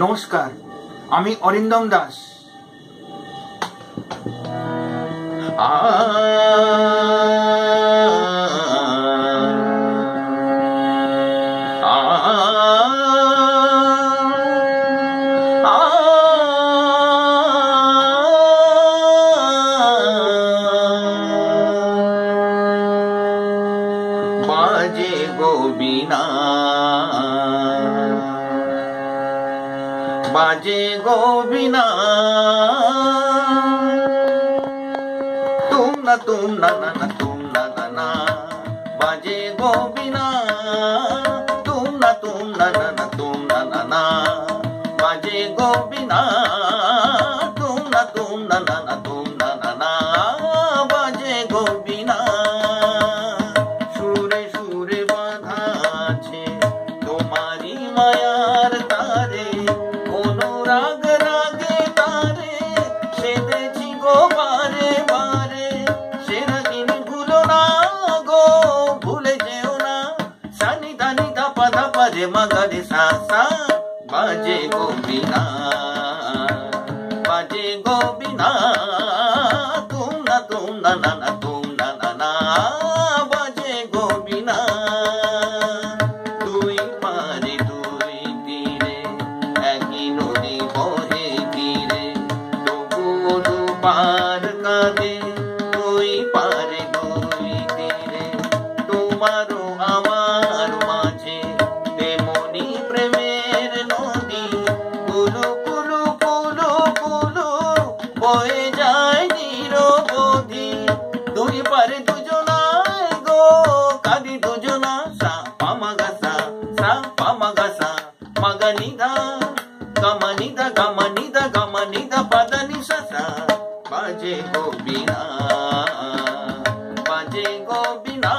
নমস্কার, আমি অরিন্দম দাস। বাজে গো বীণা, বাজে গো বীণা, তুম না না না তুম না না, বাজে গো বীণা, তুম না না তুম না না, বাজে গো বীণা, তুম না না তুম না না, বাজে গো বীণা। সুরে সুরে বাঁধা আছে তোমারি মায়ার তারে, অনুরাগ রাগে তারে সেধেছি গো বারে বারে। সেরা দিন ভুলো না গো, ভুলে যেও না, সানি ধানি ধাপা ধাপা রে মাগারে সা সা, বাজে গো বীণা, বাজে গো বীণা, তুম না না তুম না না, বাজে গো বীণা। দুই পারে দুই তীরে একই নদী বহে তীরে, তবুও দুপার কাঁদে, দুই পারে দুই তীরে, তোমারও আমার মাঝে তেমনি প্রেমের নদী, কুলু কুলু কুলু কুলু বয়ে যায় নিরবধি। দুই পারে দুজনায় গো, কাঁদি দুজনা, সা পামাগা সা পামাগা মাগা নিধা গামা নিধা গামা নিধা গামা নিধা পাদা নিশা সা, বাজে গো বীণা, বাজে গো বীণা।